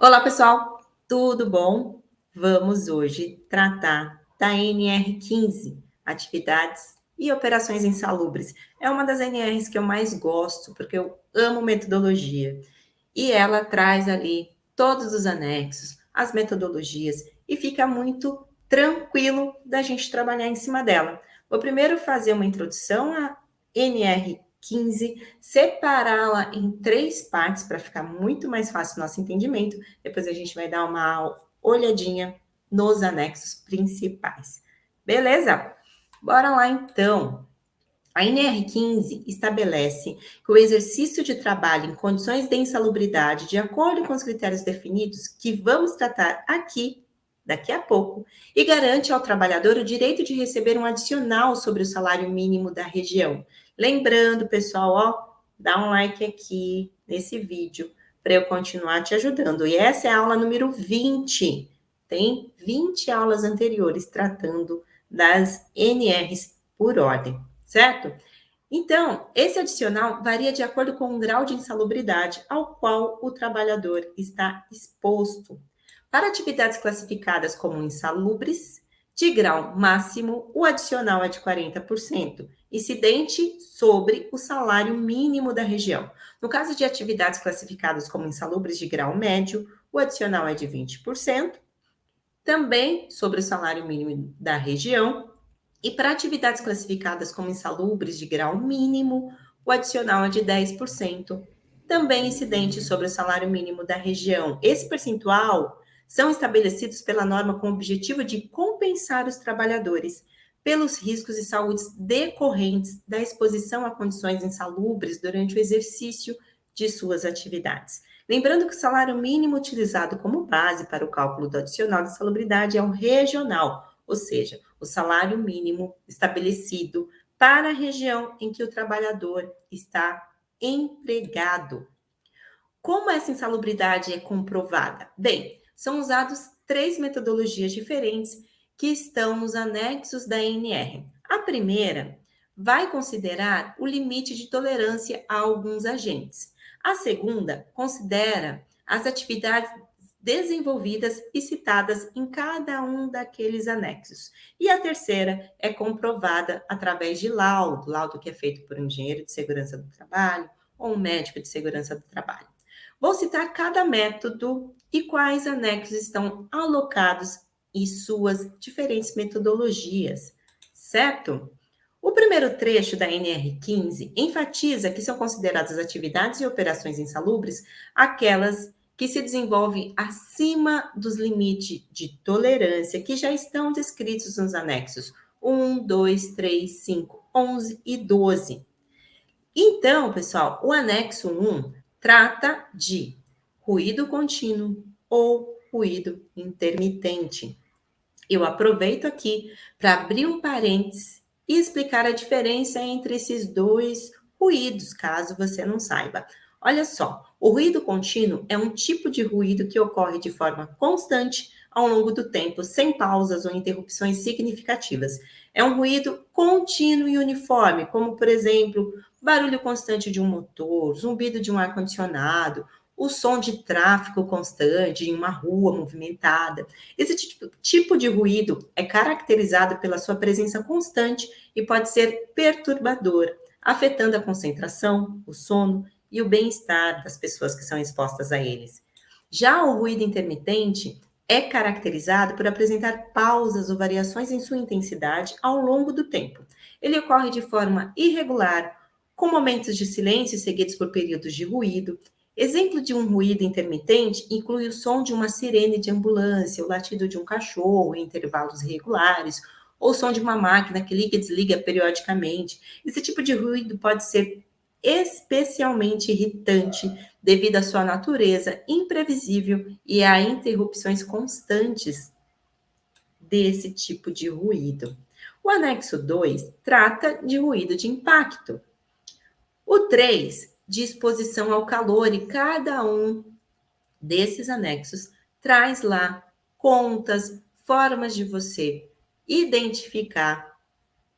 Olá, pessoal, tudo bom? Vamos hoje tratar da NR15, atividades e operações insalubres. É uma das NRs que eu mais gosto, porque eu amo metodologia. E ela traz ali todos os anexos, as metodologias, e fica muito tranquilo da gente trabalhar em cima dela. Vou primeiro fazer uma introdução à NR15, separá-la em 3 partes para ficar muito mais fácil o nosso entendimento. Depois a gente vai dar uma olhadinha nos anexos principais. Beleza? Bora lá então. A NR15 estabelece que o exercício de trabalho em condições de insalubridade, de acordo com os critérios definidos, que vamos tratar aqui, daqui a pouco, e garante ao trabalhador o direito de receber um adicional sobre o salário mínimo da região. Lembrando, pessoal, ó, dá um like aqui nesse vídeo para eu continuar te ajudando. E essa é a aula número 20. Tem 20 aulas anteriores tratando das NRs por ordem, certo? Então, esse adicional varia de acordo com o grau de insalubridade ao qual o trabalhador está exposto. Para atividades classificadas como insalubres, de grau máximo, o adicional é de 40%, incidente sobre o salário mínimo da região. No caso de atividades classificadas como insalubres de grau médio, o adicional é de 20%, também sobre o salário mínimo da região. E para atividades classificadas como insalubres de grau mínimo, o adicional é de 10%, também incidente sobre o salário mínimo da região. Esse percentual são estabelecidos pela norma com o objetivo de compensar os trabalhadores pelos riscos de saúde decorrentes da exposição a condições insalubres durante o exercício de suas atividades. Lembrando que o salário mínimo utilizado como base para o cálculo do adicional de insalubridade é o regional, ou seja, o salário mínimo estabelecido para a região em que o trabalhador está empregado. Como essa insalubridade é comprovada? Bem, são usadas 3 metodologias diferentes que estão nos anexos da NR. A primeira vai considerar o limite de tolerância a alguns agentes. A segunda considera as atividades desenvolvidas e citadas em cada um daqueles anexos. E a terceira é comprovada através de laudo que é feito por um engenheiro de segurança do trabalho ou um médico de segurança do trabalho. Vou citar cada método e quais anexos estão alocados e suas diferentes metodologias, certo? O primeiro trecho da NR15 enfatiza que são consideradas atividades e operações insalubres aquelas que se desenvolvem acima dos limites de tolerância que já estão descritos nos anexos 1, 2, 3, 5, 11 e 12. Então, pessoal, o anexo 1 trata de ruído contínuo ou ruído intermitente. Eu aproveito aqui para abrir um parênteses e explicar a diferença entre esses dois ruídos, caso você não saiba. Olha só, o ruído contínuo é um tipo de ruído que ocorre de forma constante ao longo do tempo, sem pausas ou interrupções significativas. É um ruído contínuo e uniforme, como, por exemplo, barulho constante de um motor, zumbido de um ar-condicionado, o som de tráfego constante em uma rua movimentada. Esse tipo de ruído é caracterizado pela sua presença constante e pode ser perturbador, afetando a concentração, o sono e o bem-estar das pessoas que são expostas a eles. Já o ruído intermitente é caracterizado por apresentar pausas ou variações em sua intensidade ao longo do tempo. Ele ocorre de forma irregular, com momentos de silêncio seguidos por períodos de ruído. Exemplo de um ruído intermitente inclui o som de uma sirene de ambulância, o latido de um cachorro em intervalos regulares, ou o som de uma máquina que liga e desliga periodicamente. Esse tipo de ruído pode ser especialmente irritante devido à sua natureza imprevisível e a interrupções constantes desse tipo de ruído. O anexo 2 trata de ruído de impacto. O 3, de exposição ao calor, e cada um desses anexos traz lá contas, formas de você identificar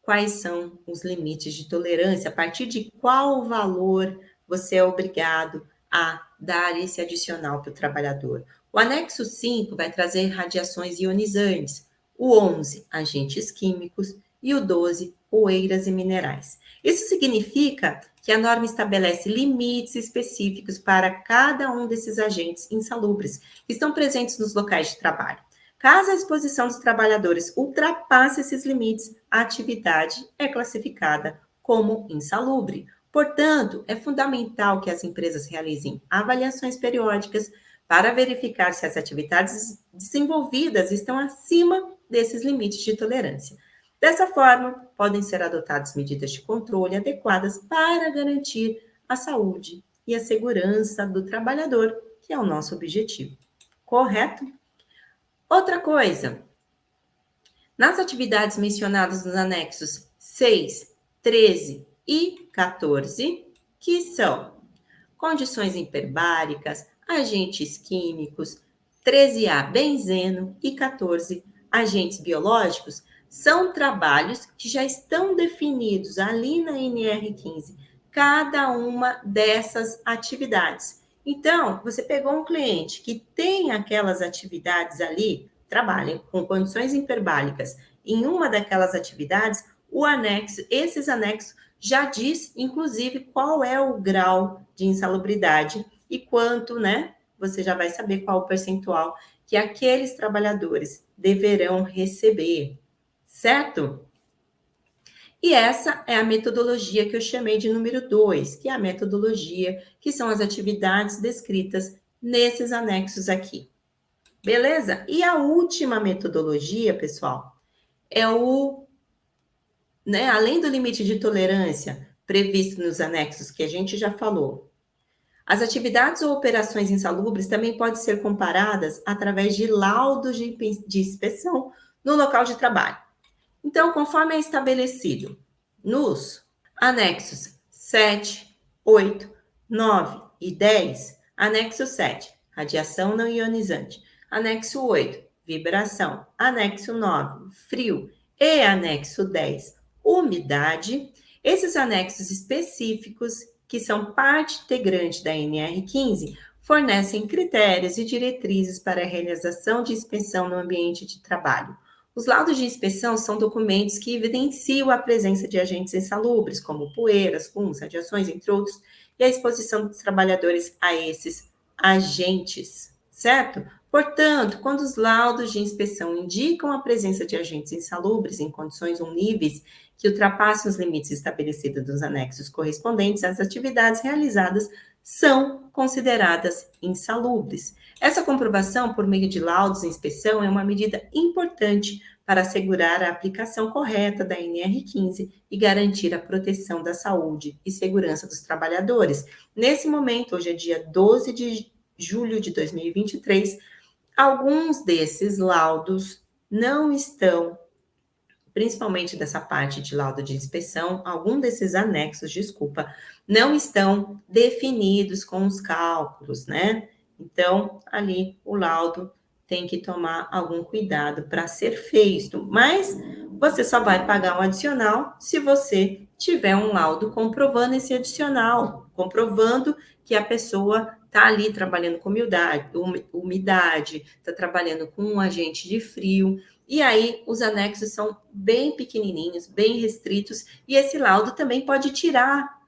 quais são os limites de tolerância, a partir de qual valor você é obrigado a dar esse adicional para o trabalhador. O anexo 5 vai trazer radiações ionizantes, o 11, agentes químicos, e o 12, poeiras e minerais. Isso significa que a norma estabelece limites específicos para cada um desses agentes insalubres que estão presentes nos locais de trabalho. Caso a exposição dos trabalhadores ultrapasse esses limites, a atividade é classificada como insalubre. Portanto, é fundamental que as empresas realizem avaliações periódicas para verificar se as atividades desenvolvidas estão acima desses limites de tolerância. Dessa forma, podem ser adotadas medidas de controle adequadas para garantir a saúde e a segurança do trabalhador, que é o nosso objetivo. Correto? Outra coisa, nas atividades mencionadas nos anexos 6, 13 e 14, que são condições hiperbáricas, agentes químicos, 13A, benzeno e 14, agentes biológicos, são trabalhos que já estão definidos ali na NR15, cada uma dessas atividades. Então, você pegou um cliente que tem aquelas atividades ali, trabalha com condições hiperbáricas, em uma daquelas atividades, o anexo, esses anexos já diz, inclusive, qual é o grau de insalubridade e quanto, né? Você já vai saber qual o percentual que aqueles trabalhadores deverão receber, certo? E essa é a metodologia que eu chamei de número 2, que é a metodologia, que são as atividades descritas nesses anexos aqui. Beleza? E a última metodologia, pessoal, é o, né, além do limite de tolerância previsto nos anexos que a gente já falou, as atividades ou operações insalubres também podem ser comparadas através de laudos de inspeção no local de trabalho. Então, conforme é estabelecido nos anexos 7, 8, 9 e 10, anexo 7, radiação não ionizante, anexo 8, vibração, anexo 9, frio e anexo 10, umidade, esses anexos específicos, que são parte integrante da NR15, fornecem critérios e diretrizes para a realização de inspeção no ambiente de trabalho. Os laudos de inspeção são documentos que evidenciam a presença de agentes insalubres, como poeiras, fumos, radiações, entre outros, e a exposição dos trabalhadores a esses agentes, certo? Portanto, quando os laudos de inspeção indicam a presença de agentes insalubres em condições ou níveis que ultrapassam os limites estabelecidos nos anexos correspondentes, as atividades realizadas são consideradas insalubres. Essa comprovação por meio de laudos de inspeção é uma medida importante para assegurar a aplicação correta da NR15 e garantir a proteção da saúde e segurança dos trabalhadores. Nesse momento, hoje é dia 12 de julho de 2023, alguns desses laudos não estão, principalmente dessa parte de laudo de inspeção, algum desses anexos, desculpa, não estão definidos com os cálculos, né? Então, ali o laudo tem que tomar algum cuidado para ser feito, mas você só vai pagar um adicional se você tiver um laudo comprovando esse adicional, comprovando que a pessoa está ali trabalhando com umidade, está trabalhando com um agente de frio. E aí, os anexos são bem pequenininhos, bem restritos, e esse laudo também pode tirar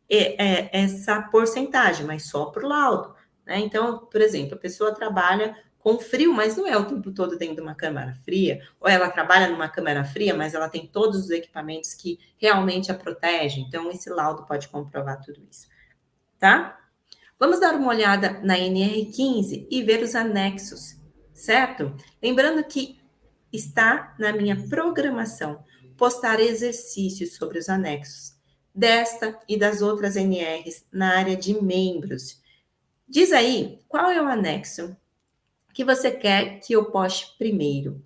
essa porcentagem, mas só por laudo, né? Então, por exemplo, a pessoa trabalha com frio, mas não é o tempo todo dentro de uma câmara fria, ou ela trabalha numa câmara fria, mas ela tem todos os equipamentos que realmente a protegem. Então, esse laudo pode comprovar tudo isso, tá? Vamos dar uma olhada na NR15 e ver os anexos, certo? Lembrando que está na minha programação postar exercícios sobre os anexos desta e das outras NRs na área de membros. Diz aí qual é o anexo que você quer que eu poste primeiro.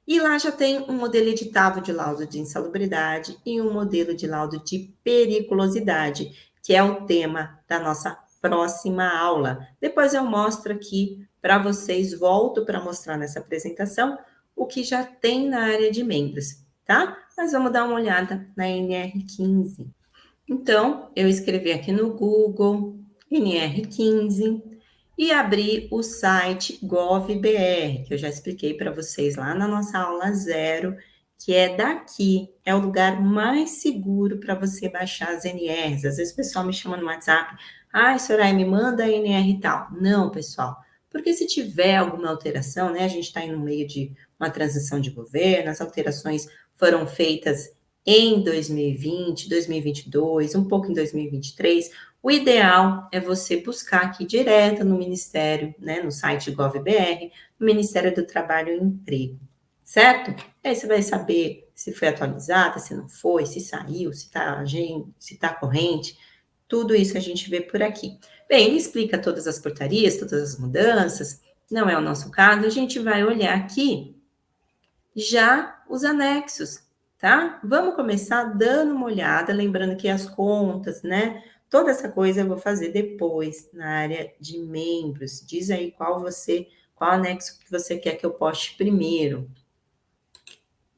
E lá já tem um modelo editável de laudo de insalubridade e um modelo de laudo de periculosidade, que é o tema da nossa próxima aula. Depois eu mostro aqui para vocês, volto para mostrar nessa apresentação o que já tem na área de membros, tá? Mas vamos dar uma olhada na NR15. Então, eu escrevi aqui no Google NR15 e abrir o site GovBR, que eu já expliquei para vocês lá na nossa aula 0, que é daqui, é o lugar mais seguro para você baixar as NRs. Às vezes o pessoal me chama no WhatsApp, Soraya, me manda a NR e tal. Não, pessoal, porque se tiver alguma alteração, né, a gente está no meio de uma transição de governo, as alterações foram feitas em 2020, 2022, um pouco em 2023, o ideal é você buscar aqui direto no Ministério, né, no site GovBR, no Ministério do Trabalho e Emprego, certo? Aí você vai saber se foi atualizada, se não foi, se saiu, se está corrente, tudo isso a gente vê por aqui. Bem, ele explica todas as portarias, todas as mudanças, não é o nosso caso, a gente vai olhar aqui já os anexos, tá? Vamos começar dando uma olhada, lembrando que as contas, né? Toda essa coisa eu vou fazer depois na área de membros. Diz aí qual anexo que você quer que eu poste primeiro.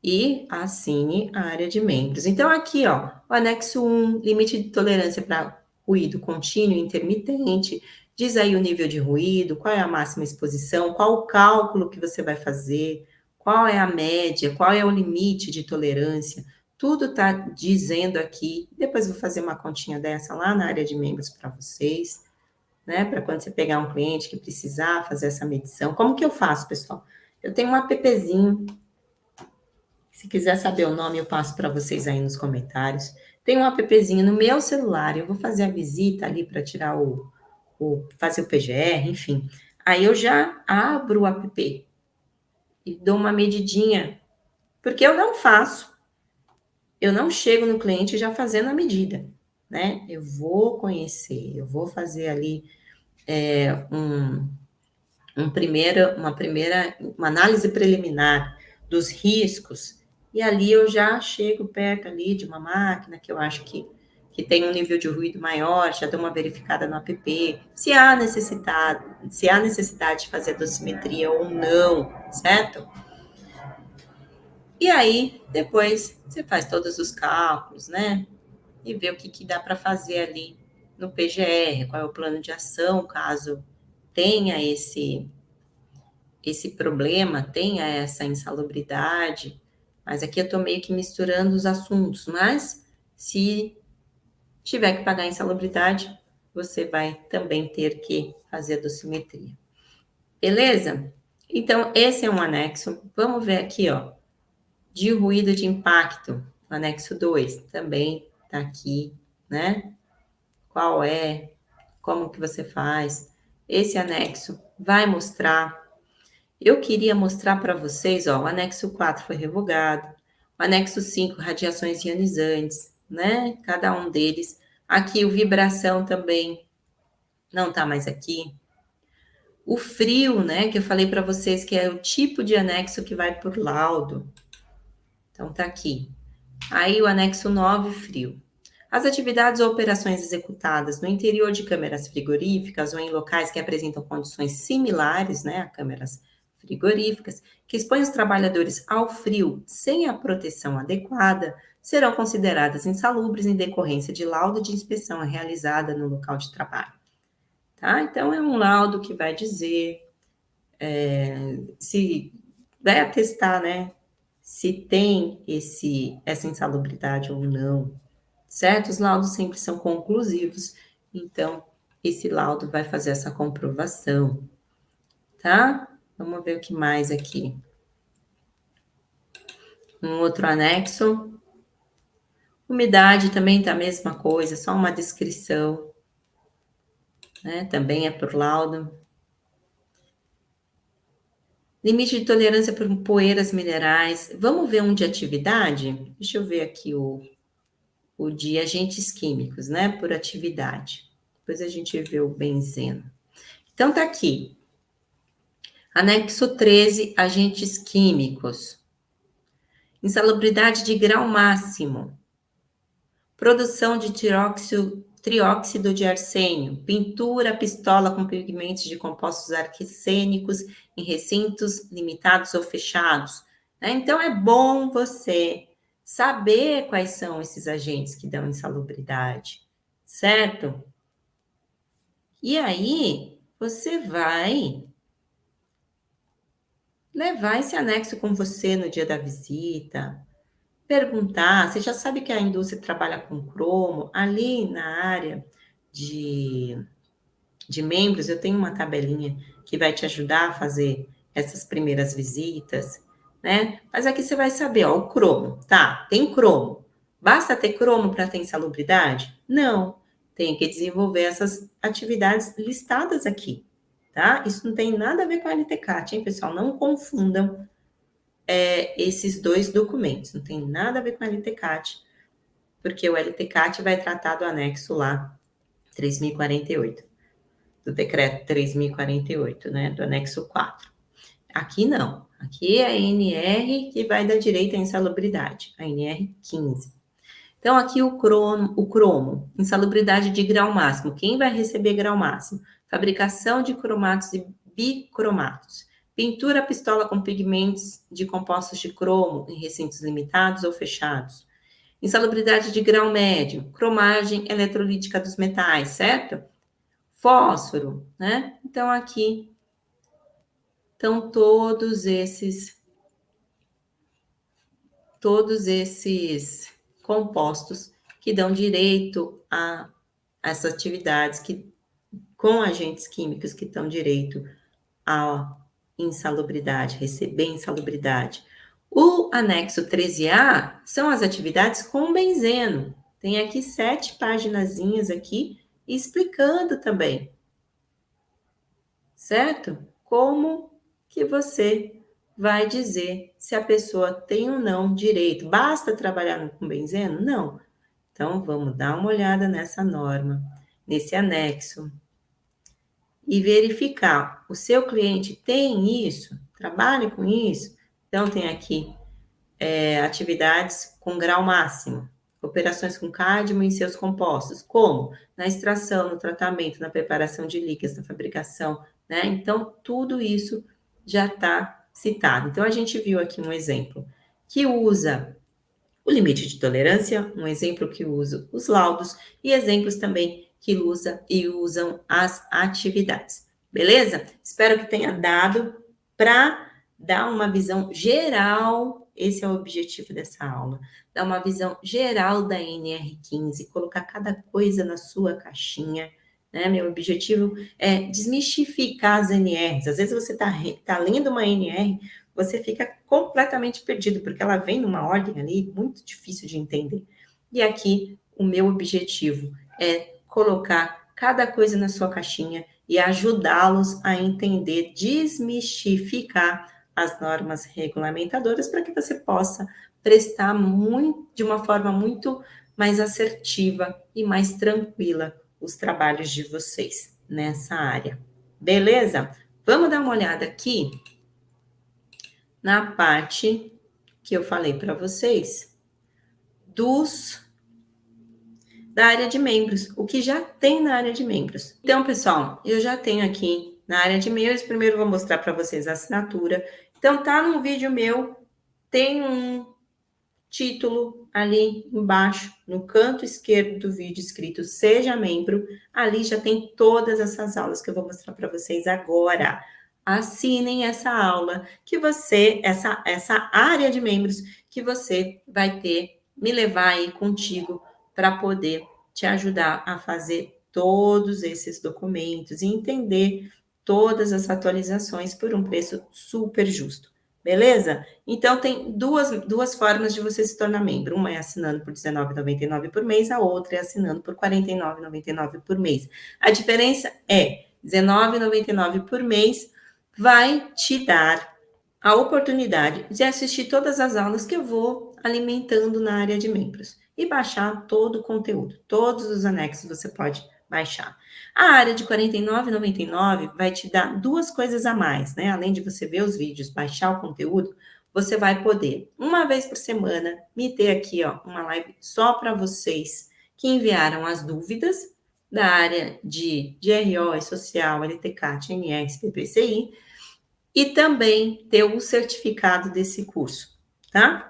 E assine a área de membros. Então, aqui, ó, o anexo 1, limite de tolerância para ruído contínuo e intermitente. Diz aí o nível de ruído, qual é a máxima exposição, qual o cálculo que você vai fazer, qual é a média, qual é o limite de tolerância. Tudo está dizendo aqui. Depois vou fazer uma continha dessa lá na área de membros para vocês, né? Para quando você pegar um cliente que precisar fazer essa medição. Como que eu faço, pessoal? Eu tenho um appzinho. Se quiser saber o nome, eu passo para vocês aí nos comentários. Tem um appzinho no meu celular. Eu vou fazer a visita ali para tirar fazer o PGR, enfim. Aí eu já abro o app e dou uma medidinha, porque eu não faço. Eu não chego no cliente já fazendo a medida, né? Eu vou conhecer, eu vou fazer ali uma análise preliminar dos riscos, e ali eu já chego perto ali de uma máquina que eu acho que tem um nível de ruído maior, já dou uma verificada no app, se há necessidade de fazer dosimetria ou não, certo? E aí, depois, você faz todos os cálculos, né? E vê o que dá para fazer ali no PGR, qual é o plano de ação, caso tenha esse problema, tenha essa insalubridade, mas aqui eu estou meio que misturando os assuntos, mas se tiver que pagar a insalubridade, você vai também ter que fazer a dosimetria. Beleza? Então, esse é um anexo. Vamos ver aqui, ó, de ruído de impacto, anexo 2, também está aqui, né? Qual é, como que você faz. Esse anexo vai mostrar. Eu queria mostrar para vocês, ó, o anexo 4 foi revogado, o anexo 5, radiações ionizantes, né? Cada um deles. Aqui o vibração também não está mais aqui. O frio, né, que eu falei para vocês que é o tipo de anexo que vai por laudo. Então tá aqui. Aí o anexo 9, frio. As atividades ou operações executadas no interior de câmeras frigoríficas ou em locais que apresentam condições similares, né, a câmeras frigoríficas, que expõem os trabalhadores ao frio sem a proteção adequada, serão consideradas insalubres em decorrência de laudo de inspeção realizada no local de trabalho. Tá? Então, é um laudo que vai dizer se vai atestar, né, se tem essa insalubridade ou não, certo? Os laudos sempre são conclusivos, então esse laudo vai fazer essa comprovação, tá? Vamos ver o que mais aqui. Um outro anexo. Umidade também tá a mesma coisa, só uma descrição, né? Também é por laudo. Limite de tolerância por poeiras minerais. Vamos ver um de atividade? Deixa eu ver aqui o de agentes químicos, né? Por atividade. Depois a gente vê o benzeno. Então, tá aqui. Anexo 13, agentes químicos. Insalubridade de grau máximo. Produção de trióxido de arsênio. Pintura, pistola com pigmentos de compostos arsênicos em recintos limitados ou fechados. Né? Então, é bom você saber quais são esses agentes que dão insalubridade, certo? E aí, você vai levar esse anexo com você no dia da visita, perguntar. Você já sabe que a indústria trabalha com cromo. Ali na área de, de membros, eu tenho uma tabelinha que vai te ajudar a fazer essas primeiras visitas, né? Mas aqui você vai saber, ó, o cromo, tá? Tem cromo. Basta ter cromo para ter insalubridade? Não. Tem que desenvolver essas atividades listadas aqui, tá? Isso não tem nada a ver com a LTCAT, hein, pessoal? Não confundam esses dois documentos. Não tem nada a ver com a LTCAT, porque o LTCAT vai tratar do anexo lá 3048, do decreto 3048, né? Do anexo 4. Aqui não. Aqui é a NR que vai dar direito à insalubridade, a NR 15. Então, aqui o cromo, insalubridade de grau máximo. Quem vai receber grau máximo? Fabricação de cromatos e bicromatos. Pintura pistola com pigmentos de compostos de cromo em recintos limitados ou fechados. Insalubridade de grau médio, cromagem eletrolítica dos metais, certo? Fósforo, né? Então, aqui estão todos esses compostos que dão direito a essas atividades com agentes químicos que dão direito à insalubridade, receber insalubridade. O anexo 13A são as atividades com benzeno. Tem aqui 7 paginazinhas aqui explicando também, certo? Como que você vai dizer se a pessoa tem ou não direito. Basta trabalhar com benzeno? Não. Então, vamos dar uma olhada nessa norma, nesse anexo, e verificar, o seu cliente tem isso? Trabalha com isso? Então, tem aqui atividades com grau máximo, operações com cádmio em seus compostos, como na extração, no tratamento, na preparação de líquidos, na fabricação, né? Então, tudo isso já está citado. Então, a gente viu aqui um exemplo que usa o limite de tolerância, um exemplo que usa os laudos e exemplos também que usam as atividades. Beleza? Espero que tenha dado para dar uma visão geral. Esse é o objetivo dessa aula, dar uma visão geral da NR15, colocar cada coisa na sua caixinha, né? Meu objetivo é desmistificar as NRs. Às vezes você tá lendo uma NR, você fica completamente perdido, porque ela vem numa ordem ali muito difícil de entender. E aqui o meu objetivo é colocar cada coisa na sua caixinha e ajudá-los a entender, desmistificar as normas regulamentadoras para que você possa prestar de uma forma muito mais assertiva e mais tranquila os trabalhos de vocês nessa área. Beleza? Vamos dar uma olhada aqui na parte que eu falei para vocês da área de membros, o que já tem na área de membros. Então, pessoal, eu já tenho aqui na área de membros, primeiro vou mostrar para vocês a assinatura. Então, tá num vídeo meu, tem um título ali embaixo, no canto esquerdo do vídeo, escrito Seja Membro. Ali já tem todas essas aulas que eu vou mostrar para vocês agora. Assinem essa aula que essa área de membros que você vai me levar aí contigo para poder te ajudar a fazer todos esses documentos e entender todas as atualizações por um preço super justo. Beleza? Então, tem duas formas de você se tornar membro. Uma é assinando por R$19,99 por mês, a outra é assinando por R$49,99 por mês. A diferença é R$19,99 por mês vai te dar a oportunidade de assistir todas as aulas que eu vou alimentando na área de membros e baixar todo o conteúdo, todos os anexos você pode baixar. A área de R$ 49,99 vai te dar duas coisas a mais, né? Além de você ver os vídeos, baixar o conteúdo, você vai poder, uma vez por semana, me ter aqui, ó, uma live só para vocês que enviaram as dúvidas da área de GRO, social, LTCAT, NS, PPCI, e também ter o certificado desse curso, tá?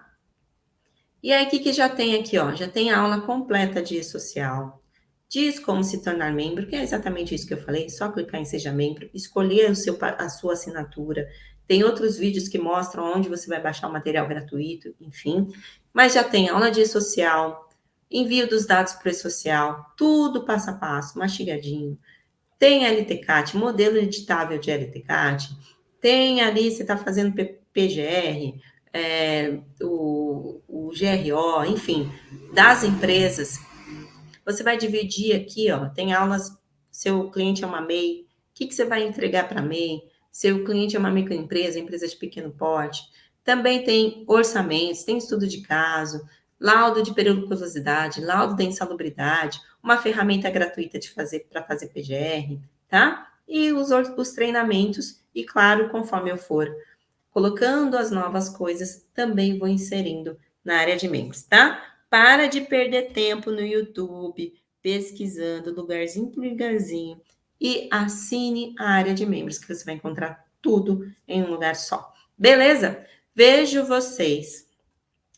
E aí, o que já tem aqui, ó? Já tem a aula completa de social, diz como se tornar membro, que é exatamente isso que eu falei, só clicar em seja membro, escolher a sua assinatura. Tem outros vídeos que mostram onde você vai baixar o material gratuito, enfim. Mas já tem aula de e-social, envio dos dados para o e-social, tudo passo a passo, mastigadinho. Tem LTCAT, modelo editável de LTCAT. Tem ali, você está fazendo PGR, o GRO, enfim, das empresas. Você vai dividir aqui, ó, tem aulas, seu cliente é uma MEI, o que você vai entregar para a MEI? Seu cliente é uma microempresa, empresa de pequeno porte. Também tem orçamentos, tem estudo de caso, laudo de periculosidade, laudo da insalubridade, uma ferramenta gratuita para fazer PGR, tá? E os treinamentos, e claro, conforme eu for colocando as novas coisas, também vou inserindo na área de membros, tá? Para de perder tempo no YouTube, pesquisando lugarzinho por lugarzinho e assine a área de membros, que você vai encontrar tudo em um lugar só. Beleza? Vejo vocês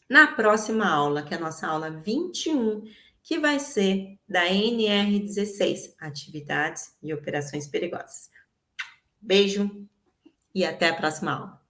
na próxima aula, que é a nossa aula 21, que vai ser da NR16, Atividades e Operações Perigosas. Beijo e até a próxima aula.